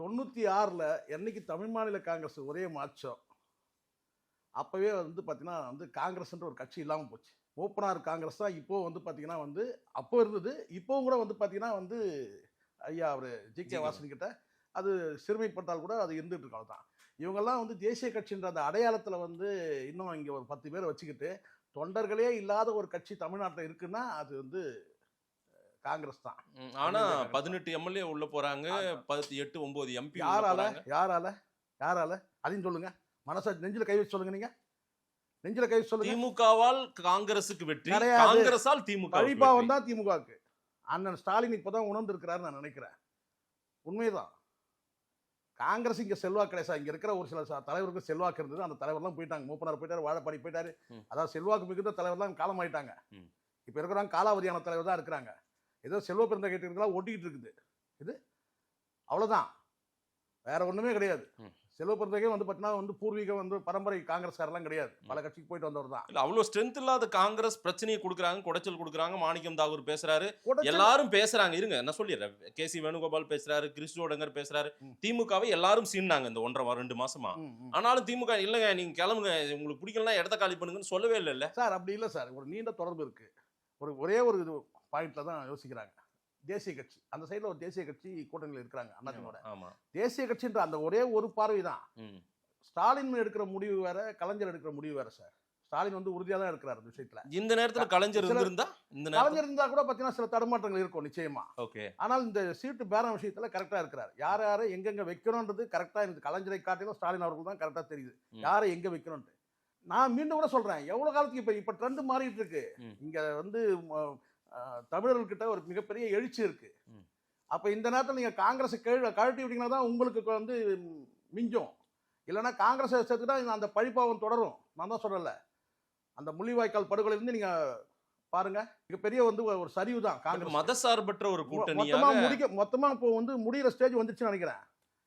96ல் என்னைக்கு தமிழ் மாநில காங்கிரஸ் ஒரே மாற்றம், அப்பவே வந்து பார்த்தீங்கன்னா வந்து காங்கிரஸ்ன்ற ஒரு கட்சி இல்லாமல் போச்சு. மூப்பனார் காங்கிரஸ் தான் இப்போ வந்து பார்த்தீங்கன்னா வந்து அப்போ இருந்தது. இப்போவும் கூட வந்து பார்த்தீங்கன்னா வந்து ஐயா அவர் ஜி.கே. வாசன் கிட்ட அது சிறுமைப்பட்டால் கூட அது இருந்துட்டு இருக்கு. அவ்வளவுதான். இவங்கெல்லாம் வந்து தேசிய கட்சின்ற அந்த அடையாளத்தில் வந்து இன்னும் இங்கே ஒரு 10 பேர் வச்சுக்கிட்டு தொண்டர்களே இல்லாத ஒரு கட்சி தமிழ்நாட்டில் இருக்குன்னா அது வந்து காங்கிரஸ் தான். ஆனா 18 எம்எல்ஏ உள்ள போறாங்க, 8 9 எம்பி யாரால யாரால யாரால அதையும் சொல்லுங்க. மனசாட்சி நெஞ்சில கை வச்சு சொல்லுங்க. நீங்க நெஞ்சில கை வச்சு சொல்லுங்க. திமுகவால் காங்கிரசுக்கு வெற்றி, காங்கிரஸால் திமுக பழிபாவம் தான் திமுகவுக்கு. அண்ணன் ஸ்டாலின் இப்பதான் உணர்ந்து இருக்கிறாரு நான் நினைக்கிறேன். உண்மைதான். காங்கிரஸ் இங்க செல்வாக்கு கிடையாது. இங்க இருக்கிற ஒரு சில தலைவருக்கு செல்வாக்கு இருந்தது. அந்த தலைவர்லாம் போயிட்டாங்க. மூப்பனார் போயிட்டாரு, வாழப்பாடி போயிட்டாரு. அதாவது செல்வாக்கு மிகுந்த தலைவர்லாம் காலமாயிட்டாங்க. இப்ப இருக்கிறாங்க காலாவதியான தலைவர் தான் இருக்கிறாங்க. ஏதோ செல்வ பிறந்த கேட்டுக்கலாம் ஒட்டிக்கிட்டு இருக்குது. இது அவ்வளவுதான், வேற ஒண்ணுமே கிடையாது. செல்வ பிறந்தகே வந்து பார்த்தீங்கன்னா வந்து பூர்வீகம் வந்து பரம்பரை காங்கிரஸ்காரெல்லாம் கிடையாது. பல கட்சிக்கு போயிட்டு வந்தவர் தான். அவ்வளவு ஸ்ட்ரென்த் இல்லாத காங்கிரஸ் பிரச்சனையை கொடுக்குறாங்க, குடைச்சல் கொடுக்குறாங்க. மாணிக்கம் தாகூர் பேசுறாரு, எல்லாரும் பேசுறாங்க. இருங்க நான் சொல்லிடுறேன். கே.சி. வேணுகோபால் பேசுறாரு, கிறிஸ்டோடங்கர் பேசுறாரு. திமுகவை எல்லாரும் சீனாங்க இந்த 1.5 2 மாசமா. ஆனாலும் திமுக இல்லைங்க நீங்க கிளம்புங்க, உங்களுக்கு பிடிக்கலன்னா இடத்த காலி பண்ணுங்கன்னு சொல்லவே இல்லை சார். அப்படி இல்லை சார். ஒரு நீண்ட தொடர்பு இருக்கு. ஒரே ஒரு இது பாயிண்ட்ல தான் யோசிக்கிறாங்க. தேசிய கட்சி அந்த சைடுல ஒரு தேசிய கட்சி கூட்டணியில் இருக்கிறாங்க. அண்ணாதிமுக தேசிய கட்சின்ற அந்த ஒரே ஒரு பார்வை தான். ஸ்டாலின் எடுக்கிற முடிவு வேற, கலைஞர் எடுக்கிற முடிவு வேற சார். ஸ்டாலின் வந்து உறுதியா தான் இருக்கிறார் இந்த விஷயத்துல. இந்த நேரத்துல கலைஞர் இருந்தா கூட பாத்தீங்கன்னா சில தடுமாற்றங்கள் இருக்கும் நிச்சயமா. ஆனால் இந்த சீட்டு பேரம் விஷயத்துல கரெக்டா இருக்கிறார். யாரை எங்கெங்க வைக்கணும்ன்றது கரெக்டா இந்த கலைஞரை காட்டிலும் ஸ்டாலின் அவர்கள் தான் கரெக்டா தெரியுது யாரை எங்க வைக்கணும்னு. நான் மீண்டும் கூட சொல்றேன், எவ்வளவு காலத்துக்கு இப்ப ட்ரெண்ட் மாறிட்டு இருக்கு. இங்க வந்து தமிழர்கள்கிட்ட ஒரு மிகப்பெரிய எழுச்சி இருக்கு. அப்ப இந்த நேரத்தில் நீங்க காங்கிரஸ் கழட்டி விட்டீங்கன்னா தான் உங்களுக்கு வந்து மிஞ்சும். இல்லைன்னா காங்கிரஸ் சேர்த்துட்டா அந்த பழிப்பாவம் தொடரும். நான் தான் சொல்லல, அந்த முள்ளிவாய்க்கால் படுகொலை இருந்து நீங்க பாருங்க, மிகப்பெரிய வந்து ஒரு சரிவு தான். காங்கிரஸ் மதசார்பற்ற ஒரு கூட்டணி மொத்தமா இப்போ வந்து முடிகிற ஸ்டேஜ் வந்துச்சுன்னு நினைக்கிறேன்.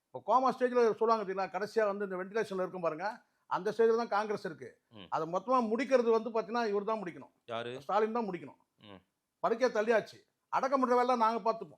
இப்போ கோமா ஸ்டேஜ்ல சொல்லுவாங்க தெரியுங்களா, கடைசியா வந்து இந்த வென்டிலேஷன்ல இருக்கும் பாருங்க, அந்த ஸ்டேஜ்ல தான் காங்கிரஸ் இருக்கு. அதை மொத்தமா முடிக்கிறது வந்து பாத்தீங்கன்னா இவர் தான் முடிக்கணும். ஸ்டாலின் தான் முடிக்கணும். படுக்கையை தள்ளியாச்சு. அடக்கம் பண்ற வேலை நாங்க பார்த்துப்போம்.